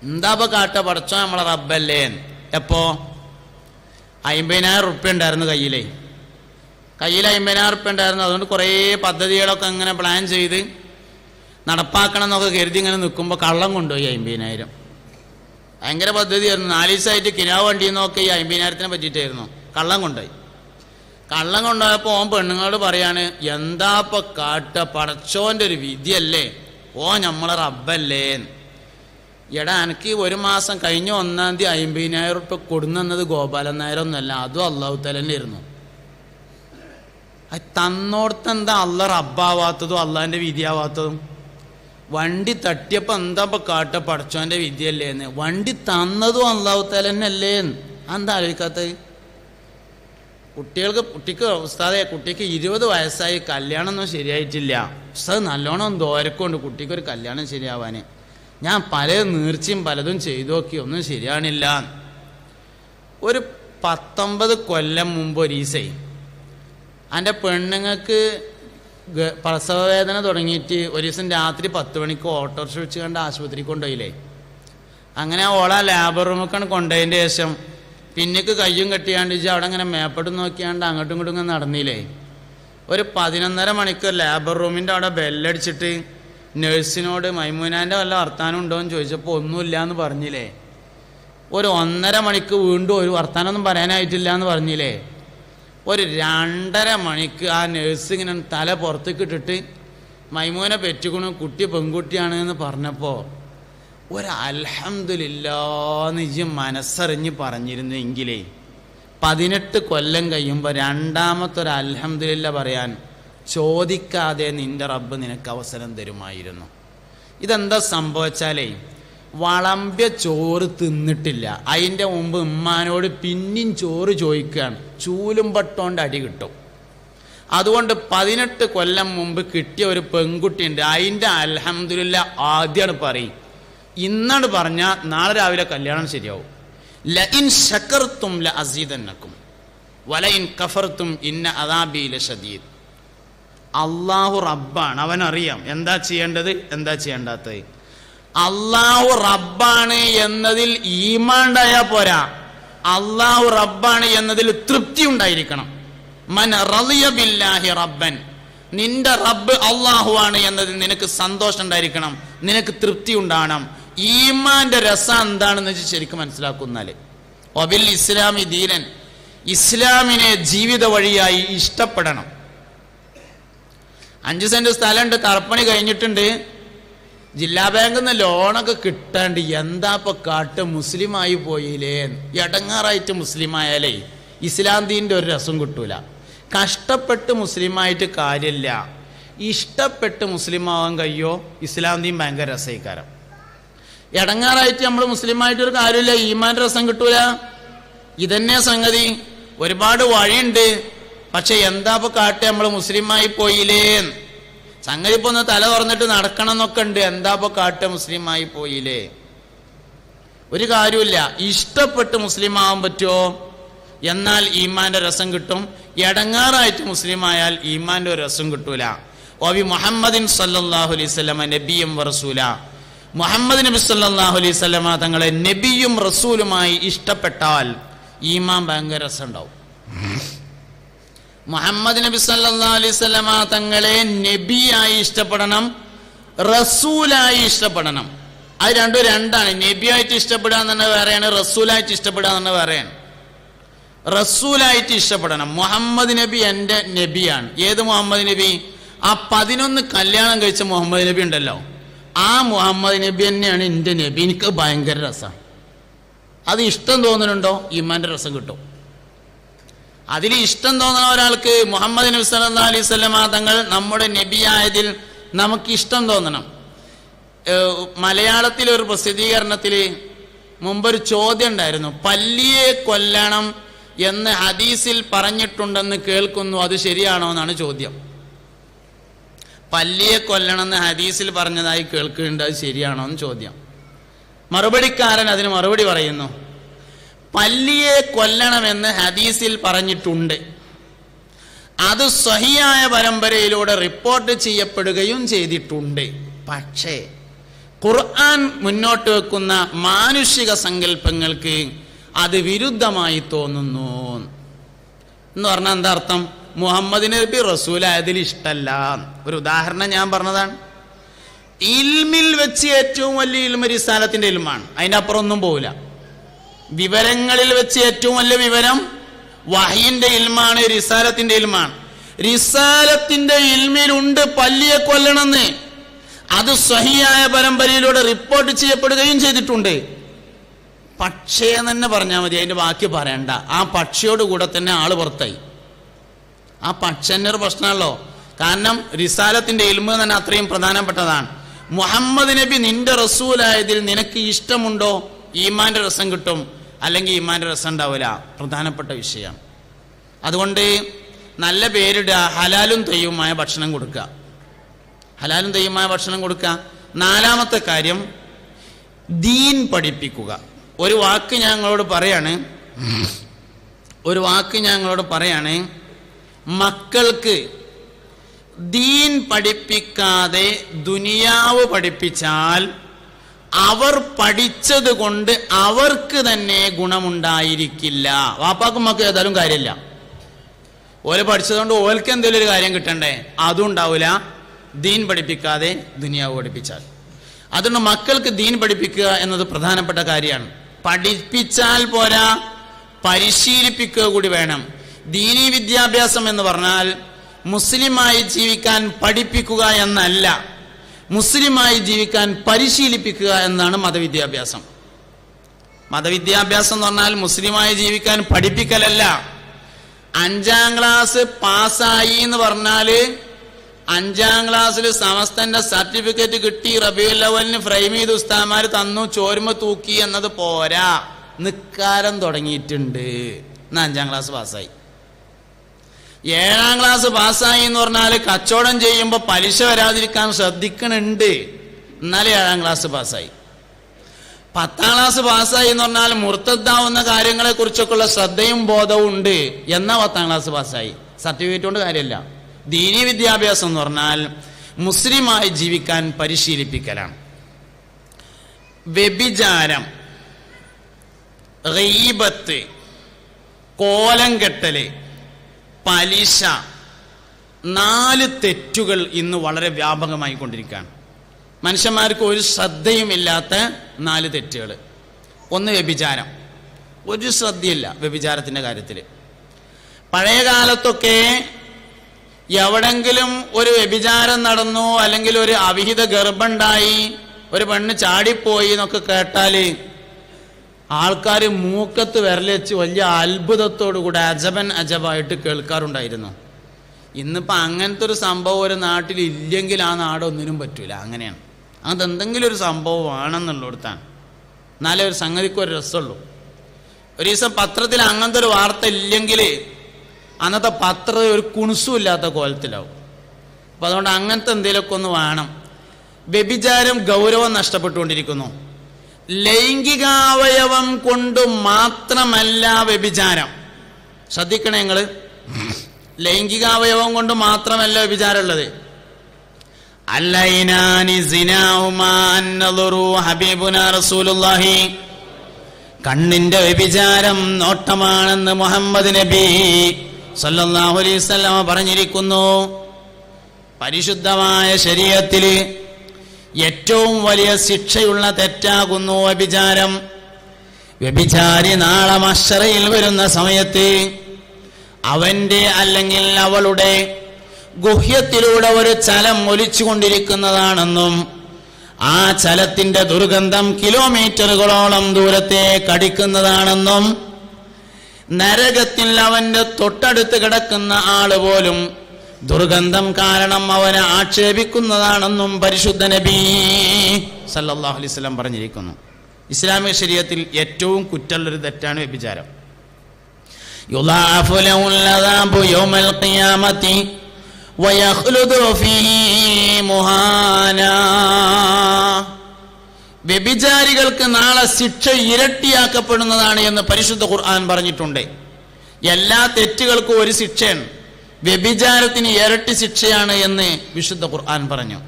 എന്താപ്പോ കാട്ട പഠിച്ചോ നമ്മളെ റബ്ബല്ലേ. എപ്പോ 50,000 ഉറുപ്പ്യ ഉണ്ടായിരുന്നു കയ്യിൽ 50,000 ഉറുപ്പ്യ ഉണ്ടായിരുന്നു. അതുകൊണ്ട് കുറേ പദ്ധതികളൊക്കെ അങ്ങനെ പ്ലാൻ ചെയ്ത് നടപ്പാക്കണം എന്നൊക്കെ കരുതി ഇങ്ങനെ നിൽക്കുമ്പോൾ കള്ളം കൊണ്ടുപോയി 50,000. ഭയങ്കര പദ്ധതിയായിരുന്നു. 4 ദിവസമായിട്ട് കിനാവ് വണ്ടിയിൽ നിന്നൊക്കെ ഈ 50,000-നെ പറ്റിയിട്ടായിരുന്നു. കള്ളം കൊണ്ടുപോയി. കള്ളം കൊണ്ടുപോയപ്പോൾ ഓൻ പെണ്ണുങ്ങളോട് പറയാണ്, എന്താപ്പോ കാട്ട പടച്ചോൻ്റെ ഒരു വിധിയല്ലേ, ഓ നമ്മളെ റബ്ബല്ലേ. എടാ എനിക്ക് 1 മാസം കഴിഞ്ഞ 1-ാം തീയതി 50,000 ഉറുപ്പ്യ കൊടുന്നത് ഗോപാലൻ നായരൊന്നുമല്ല, അതും അള്ളാഹു തആലന്നെ ആയിരുന്നു. അത് തന്നോടത്തെന്താ അള്ള റബ്ബാവാത്തതും അള്ളാഹിൻ്റെ വിധിയാവാത്തതും? വണ്ടി തട്ടിയപ്പോൾ എന്താ ഇപ്പം കാട്ട പടച്ചോൻ്റെ വിധിയല്ലേന്ന്. വണ്ടി തന്നതും അള്ളാഹു തആലന്നെ അല്ലേ. എന്താ ആലോചിക്കാത്തത്? കുട്ടിക്ക് ഉസ്താദെ കുട്ടിക്ക് 20 വയസ്സായി, കല്യാണമൊന്നും ശരിയായിട്ടില്ല. ഉസ്താദ് നല്ലോണം ദോരക്കുണ്ട് കുട്ടിക്കൊരു കല്യാണം ശരിയാവാൻ. ഞാൻ പല നീർച്ചയും പലതും ചെയ്തു നോക്കി, ഒന്നും ശരിയാണില്ല. ഒരു 19 കൊല്ലം മുമ്പ് ഒരു ഈസൈ എൻ്റെ പെണ്ണുങ്ങൾക്ക് പ്രസവവേദന തുടങ്ങിയിട്ട് ഒരു ദിവസം രാത്രി 10 മണിക്ക് ഓട്ടോറിക്ഷ വെച്ച് കണ്ട് ആശുപത്രിക്ക് കൊണ്ടുപോയില്ലേ. അങ്ങനെ ഓളാ ലാബർ റൂമൊക്കെയാണ് കൊണ്ടുപോയതിൻ്റെ ശേഷം പിന്നേക്ക് കയ്യും കെട്ടിയാണ്ട് അവിടെ അങ്ങനെ മേപ്പോട്ട് നോക്കിയാണ്ട് അങ്ങോട്ടും ഇങ്ങോട്ടും ഇങ്ങനെ നടന്നില്ലേ. ഒരു 11:30 മണിക്ക് ലാബർ റൂമിൻ്റെ അവിടെ ബെല്ലടിച്ചിട്ട് നഴ്സിനോട് മൈമൂനാൻ്റെ വല്ല വർത്താനം ഉണ്ടോ എന്ന് ചോദിച്ചപ്പോൾ ഒന്നുമില്ല എന്ന് പറഞ്ഞില്ലേ. ഒരു 1:30 മണിക്ക് വീണ്ടും ഒരു വർത്താനമൊന്നും പറയാനായിട്ടില്ല എന്ന് പറഞ്ഞില്ലേ. ഒരു 2:30 മണിക്ക് ആ നഴ്സ് ഇങ്ങനെ തല പുറത്തേക്ക് ഇട്ടിട്ട് മൈമൂനെ പെറ്റുക്കണു, കുട്ടി പെൺകുട്ടിയാണ് എന്ന് പറഞ്ഞപ്പോൾ ഒരു അൽഹംദുലില്ലാന്ന് ഇജ്ജ് മനസ്സറിഞ്ഞ് പറഞ്ഞിരുന്നെങ്കിലേ 18 കൊല്ലം കഴിയുമ്പോൾ രണ്ടാമത്തെ ഒരു അൽഹംദുലില്ല പറയാൻ ചോദിക്കാതെ നിന്റെ റബ്ബ് നിനക്ക് അവസരം തരുമായിരുന്നു. ഇതെന്താ സംഭവിച്ചാലേ, വളമ്പ്യ ചോറ് തിന്നിട്ടില്ല, അതിൻ്റെ മുമ്പ് ഉമ്മാനോട് പിന്നെയും ചോറ് ചോദിക്കുകയാണ്, ചൂലും പട്ടോണ്ട് അടി കിട്ടും. അതുകൊണ്ട് 18 കൊല്ലം മുമ്പ് കിട്ടിയ ഒരു പെൺകുട്ടിയുണ്ട്, അതിൻ്റെ അൽഹംദുലില്ല ആദ്യമാണ് പറയും. ഇന്നാണ് പറഞ്ഞാൽ നാളെ രാവിലെ കല്യാണം ശരിയാവും. ലഇൻ ശകർത്തും ലഅസീദന്നക്കും വലഇൻ കഫർത്തും ഇന്ന അദാബി ലശദീദ്. അള്ളാഹു റബ്ബാണ്, അവനറിയാം എന്താ ചെയ്യേണ്ടത് എന്താ ചെയ്യേണ്ടാത്തത്. അള്ളാഹു റബ്ബാണ് എന്നതിൽ ഈമാൻ ഉണ്ടായാൽ പോരാ, അള്ളാഹു റബ്ബാണ് എന്നതിൽ തൃപ്തി ഉണ്ടായിരിക്കണം. മൻ റളിയ ബില്ലാഹി റബ്ബൻ, നിന്റെ റബ്ബ് അള്ളാഹു ആണ് എന്നതിൽ നിനക്ക് സന്തോഷം ഉണ്ടായിരിക്കണം, നിനക്ക് തൃപ്തി ഉണ്ടാകണം. ഈമാന്റെ രസം എന്താണെന്ന് വെച്ച് ശരിക്കും മനസ്സിലാക്കുന്നാല് വബിൽ ഇസ്ലാമി ദീനൻ, ഇസ്ലാമിനെ ജീവിത വഴിയായി ഇഷ്ടപ്പെടണം. 5 സെന്റ് സ്ഥലമുണ്ട്, തറപ്പണി കഴിഞ്ഞിട്ടുണ്ട്, ജില്ലാ ബാങ്കിൽ നിന്ന് ലോണൊക്കെ കിട്ടാണ്ട് എന്താ ഇപ്പൊ കാട്ട്, മുസ്ലിമായി പോയില്ലേ. എടങ്ങാറായിട്ട് മുസ്ലിമായാലേ ഇസ്ലാം ദീൻ്റെ ഒരു രസം കിട്ടൂല. കഷ്ടപ്പെട്ട് മുസ്ലിമായിട്ട് കാര്യമില്ല, ഇഷ്ടപ്പെട്ട് മുസ്ലിമാവാൻ കഴിയോ ഇസ്ലാം ദീൻ ഭയങ്കര രസീകാരം. എടങ്ങാറായിട്ട് നമ്മൾ മുസ്ലിമായിട്ടൊരു കാര്യമില്ല, ഈമാൻ രസം കിട്ടൂല. ഇതന്നെ സംഗതി. ഒരുപാട് വഴിയുണ്ട്, പക്ഷെ എന്താ ഇപ്പൊ കാട്ടെ നമ്മൾ മുസ്ലിമായി പോയില്ലേ. സംഗതി ഇപ്പൊ ഒന്ന് തല തുറന്നിട്ട് നടക്കണം എന്നൊക്കെ ഉണ്ട്, എന്താ ഇപ്പൊ കാട്ടെ മുസ്ലിമായി പോയില്ലേ. ഒരു കാര്യമില്ല, ഇഷ്ടപ്പെട്ട് മുസ്ലിം ആവാൻ പറ്റുമോ, എന്നാൽ ഈമാന്റെ രസം കിട്ടും. എടങ്ങാറായിട്ട് മുസ്ലിമായാൽ ഈമാന്റെ ഒരു രസം കിട്ടൂല. വബി മുഹമ്മദിൻ സല്ലല്ലാഹു അലൈഹി വസല്ലമ നബിയും റസൂല, മുഹമ്മദ് നബി സല്ലല്ലാഹു അലൈഹി വസല്ലമ തങ്ങളെ നബിയും റസൂലുമായി ഇഷ്ടപ്പെട്ടാൽ ഈമാൻ ഭയങ്കര രസം ഉണ്ടാവും. മുഹമ്മദ് നബി സല്ലല്ലാഹു അലൈഹി വസല്ലമ തങ്ങളെ നബിയായി ഇഷ്ടപ്പെടണം, റസൂലായി ഇഷ്ടപ്പെടണം. അത് രണ്ടും രണ്ടാണ്. നബിയായിട്ട് ഇഷ്ടപ്പെടുക എന്നെ വേറെയാണ്, റസൂലായിട്ട് ഇഷ്ടപ്പെടുക എന്നെ വേറെയാണ്. റസൂലായിട്ട് ഇഷ്ടപ്പെടണം. മുഹമ്മദ് നബി എൻ്റെ നബിയാണ്. ഏത് മുഹമ്മദ് നബി? ആ 11 കല്യാണം കഴിച്ച മുഹമ്മദ് നബി ഉണ്ടല്ലോ, ആ മുഹമ്മദ് നബി തന്നെയാണ് എൻ്റെ നബി. എനിക്ക് ഭയങ്കര രസമാണ്. അത് ഇഷ്ടം തോന്നുന്നുണ്ടോ, ഈമാന്റെ രസം കിട്ടും. അതിൽ ഇഷ്ടം തോന്നുന്ന ഒരാൾക്ക് മുഹമ്മദ് നബി സല്ലല്ലാഹു അലൈഹി വസല്ലമ തങ്ങൾ നമ്മുടെ നബിയായതിൽ നമുക്ക് ഇഷ്ടം തോന്നണം. മലയാളത്തിൽ ഒരു പ്രസിദ്ധീകരണത്തിൽ മുമ്പൊരു ചോദ്യം ഉണ്ടായിരുന്നു, പല്ലിയെ കൊല്ലണം എന്ന് ഹദീസിൽ പറഞ്ഞിട്ടുണ്ടെന്ന് കേൾക്കുന്നു, അത് ശരിയാണോ എന്നാണ് ചോദ്യം. പല്ലിയെ കൊല്ലണമെന്ന് ഹദീസിൽ പറഞ്ഞതായി കേൾക്കുന്നുണ്ട്, അത് ശരിയാണോ എന്ന് ചോദ്യം. മറുപടിക്കാരൻ അതിന് മറുപടി പറയുന്നു, പല്ലിയെ കൊല്ലണമെന്ന് ഹദീസിൽ പറഞ്ഞിട്ടുണ്ട്, അത് സ്വഹിയായ പരമ്പരയിലൂടെ റിപ്പോർട്ട് ചെയ്യപ്പെടുകയും ചെയ്തിട്ടുണ്ട്. പക്ഷേ ഖുർആൻ മുന്നോട്ട് വെക്കുന്ന മാനുഷിക സങ്കല്പങ്ങൾക്ക് അത് വിരുദ്ധമായി തോന്നുന്നു എന്ന് പറഞ്ഞാൽ എന്താ അർത്ഥം? മുഹമ്മദ് നബി റസൂലായതിൽ ഇഷ്ടമല്ല. ഒരു ഉദാഹരണം ഞാൻ പറഞ്ഞതാണ്. ഇൽമിൽ വെച്ച് ഏറ്റവും വലിയ ഇൽമ റിസാലത്തിന്റെ ഇൽമാണ്, അതിൻ്റെ അപ്പുറം ഒന്നും പോവില്ല. വിവരങ്ങളിൽ വെച്ച് ഏറ്റവും വലിയ വിവരം വഹയിന്റെ ഇൽമാണ്, റിസാലത്തിന്റെ ഇൽമാണ്. റിസാലത്തിന്റെ ഇൽമിലുണ്ട് പല്ലിയെ കൊല്ലണമെന്ന്. അത് സ്വഹിയായ പരമ്പരയിലൂടെ റിപ്പോർട്ട് ചെയ്യപ്പെടുകയും ചെയ്തിട്ടുണ്ട്. പക്ഷേ തന്നെ പറഞ്ഞാൽ മതി, അതിന്റെ ബാക്കി പറയണ്ട. ആ പക്ഷിയോട് കൂടെ തന്നെ ആള് പുറത്തായി. ആ പക്ഷന്റെ ഒരു പ്രശ്നമല്ലോ. കാരണം റിസാലത്തിന്റെ ഇൽമ തന്നെ അത്രയും പ്രധാനപ്പെട്ടതാണ്. മുഹമ്മദ് നബി നിന്റെ റസൂലായതിൽ നിനക്ക് ഇഷ്ടമുണ്ടോ? ഈമാന്റെ രസം കിട്ടും, അല്ലെങ്കിൽ ഈമാന്റെ രസം ഉണ്ടാവില്ല. പ്രധാനപ്പെട്ട വിഷയമാണ്. അതുകൊണ്ട് നല്ല പേരിടുക, ഹലാലും തയ്യുമായ ഭക്ഷണം കൊടുക്കുക. ഹലാലും തയ്യുമായ ഭക്ഷണം കൊടുക്കുക. നാലാമത്തെ കാര്യം ദീൻ പഠിപ്പിക്കുക. ഒരു വാക്ക് ഞങ്ങളോട് പറയാണ്, മക്കൾക്ക് ദീൻ പഠിപ്പിക്കാതെ ദുനിയാവ് പഠിപ്പിച്ചാൽ അവർ പഠിച്ചത് കൊണ്ട് അവർക്ക് തന്നെ ഗുണമുണ്ടായിരിക്കില്ല. വാപ്പാക്കും മക്കൾ ഏതായാലും കാര്യമില്ല. ഓല് പഠിച്ചതുകൊണ്ട് ഓൽക്ക് എന്തെങ്കിലും ഒരു കാര്യം കിട്ടണ്ടേ? അതും ഉണ്ടാവില്ല ദീൻ പഠിപ്പിക്കാതെ ദുനിയാവ് പഠിപ്പിച്ചാൽ. അതുകൊണ്ട് മക്കൾക്ക് ദീൻ പഠിപ്പിക്കുക എന്നത് പ്രധാനപ്പെട്ട കാര്യമാണ്. പഠിപ്പിച്ചാൽ പോരാ, പരിശീലിപ്പിക്കുക കൂടി വേണം. ദീനീ വിദ്യാഭ്യാസം എന്ന് പറഞ്ഞാൽ മുസ്ലിമായി ജീവിക്കാൻ പഠിപ്പിക്കുക എന്നല്ല, മുസ്ലിമായി ജീവിക്കാൻ പരിശീലിപ്പിക്കുക എന്നാണ് മതവിദ്യാഭ്യാസം. മതവിദ്യാഭ്യാസം എന്ന് പറഞ്ഞാൽ മുസ്ലിമായി ജീവിക്കാൻ പഠിപ്പിക്കലല്ല. 5ാം ക്ലാസ് പാസ്സായി എന്ന് പറഞ്ഞാല് 5ാം ക്ലാസ്സിൽ സമസ്തന്റെ സർട്ടിഫിക്കറ്റ് കിട്ടി, റബീഉൽ അവ്വലിന് ഫ്രെയിം ചെയ്ത് ഉസ്താദ്മാര് തന്നു, ചോരുമ തൂക്കി എന്നത് പോരാ. നിക്കാരം തുടങ്ങിയിട്ടുണ്ട്, 5ാം ക്ലാസ് പാസ്സായി. 7ാം ക്ലാസ് പാസ്സായി എന്ന് പറഞ്ഞാൽ കച്ചവടം ചെയ്യുമ്പോൾ പലിശ വരാതിരിക്കാൻ ശ്രദ്ധിക്കണുണ്ട്, എന്നാലും 7ാം ക്ലാസ് പാസ്സായി. 10ാം ക്ലാസ് പാസ്സായി എന്ന് പറഞ്ഞാൽ മുർത്തദ്ദാവുന്ന കാര്യങ്ങളെ കുറിച്ചൊക്കെയുള്ള ശ്രദ്ധയും ബോധവും ഉണ്ട്, എന്നാ 10ാം ക്ലാസ് പാസ്സായി. സർട്ടിഫിക്കറ്റ് കൊണ്ട് കാര്യമില്ല. ദീനീ വിദ്യാഭ്യാസം എന്ന് പറഞ്ഞാൽ മുസ്ലിമായി ജീവിക്കാൻ പരിശീലിപ്പിക്കലാണ്. വ്യഭിചാരം, ഗീബത്ത്, കോലം കെട്ടല്, പലിശ, 4 തെറ്റുകൾ ഇന്ന് വളരെ വ്യാപകമായി കൊണ്ടിരിക്കുകയാണ്. മനുഷ്യന്മാർക്ക് ഒരു ശ്രദ്ധയുമില്ലാത്ത 4 തെറ്റുകൾ. ഒന്ന് വ്യഭിചാരം. ഒരു ശ്രദ്ധയില്ല വ്യഭിചാരത്തിന്റെ കാര്യത്തിൽ. പഴയ കാലത്തൊക്കെ എവിടെങ്കിലും ഒരു വ്യഭിചാരം നടന്നു, അല്ലെങ്കിൽ ഒരു അവിഹിത ഗർഭമുണ്ടായി, ഒരു പെണ്ണ് ചാടിപ്പോയി എന്നൊക്കെ കേട്ടാല് ആൾക്കാർ മൂക്കത്ത് വിരലച്ച് വലിയ അത്ഭുതത്തോടുകൂടെ അജബായിട്ട് കേൾക്കാറുണ്ടായിരുന്നു. ഇന്നിപ്പോൾ അങ്ങനത്തെ ഒരു സംഭവം ഒരു നാട്ടിൽ ഇല്ലെങ്കിൽ ആ നാടൊന്നിനും പറ്റൂല. അങ്ങനെയാണ്. അതെന്തെങ്കിലും ഒരു സംഭവം ആണെന്നുള്ളിടത്താണ്, എന്നാലേ ഒരു സംഗതിക്ക് ഒരു രസമുള്ളൂ. ഒരു ദിവസം പത്രത്തിൽ അങ്ങനത്തെ ഒരു വാർത്ത ഇല്ലെങ്കിൽ അന്നത്തെ പത്രം ഒരു കുണുസും ഇല്ലാത്ത കോലത്തിലാവും. അപ്പം അതുകൊണ്ട് അങ്ങനത്തെ എന്തെങ്കിലുമൊക്കെ ഒന്ന് വേണം. വ്യഭിചാരം ഗൗരവം നഷ്ടപ്പെട്ടുകൊണ്ടിരിക്കുന്നു. ലൈംഗികാവയവം കൊണ്ട് മാത്രമല്ല വ്യഭിചാരം. ശ്രദ്ധിക്കണേ നിങ്ങൾ, ലൈംഗികാവയവം കൊണ്ട് മാത്രമല്ല വ്യഭിചാരം ഉള്ളത്. കണ്ണിന്റെ വ്യഭിചാരം നോട്ടമാണെന്ന് മുഹമ്മദ് നബി സല്ലല്ലാഹു അലൈഹി വസല്ലം പറഞ്ഞിരിക്കുന്നു. പരിശുദ്ധമായ ശരീഅത്തിൽ ഏറ്റവും വലിയ ശിക്ഷയുള്ള തെറ്റാകുന്നു വ്യഭിചാരം. വ്യഭിചാരി നാളെ മഹ്ശറയിൽ വരുന്ന സമയത്ത് അവന്റെ അല്ലെങ്കിൽ അവളുടെ ഗുഹ്യത്തിലൂടെ ഒരു ചലം ഒലിച്ചുകൊണ്ടിരിക്കുന്നതാണെന്നും ആ ചലത്തിന്റെ ദുർഗന്ധം കിലോമീറ്ററുകളോളം ദൂരത്തേക്ക് അടിക്കുന്നതാണെന്നും നരകത്തിൽ അവന്റെ തൊട്ടടുത്ത് കിടക്കുന്ന ആള് പോലും ദുർഗന്ധം കാരണം അവനെ ആക്ഷേപിക്കുന്നതാണെന്നും പരിശുദ്ധ നബി സല്ലല്ലാഹു അലൈഹി വസല്ലം പറഞ്ഞിരിക്കുന്നു. ഇസ്ലാമിക ശരീഅത്തിൽ ഏറ്റവും കുറ്റമുള്ളൊരു തെറ്റാണ് വ്യഭിചാരം. യുളാഫു ലഹുൽ അദാബു യൗമൽ ഖിയാമത്തി വയഖ്ലുദു ഫീഹി മുഹാനാ. വ്യഭിചാരികൾക്ക് നാളെ ശിക്ഷ ഇരട്ടിയാക്കപ്പെടുന്നതാണ് എന്ന് പരിശുദ്ധ ഖുർആൻ പറഞ്ഞിട്ടുണ്ട്. എല്ലാ തെറ്റുകൾക്കും ഒരു ശിക്ഷയാണ്, വ്യഭിചാരത്തിന് ഇരട്ടി ശിക്ഷയാണ് എന്ന് വിശുദ്ധ ഖുർആൻ പറഞ്ഞു.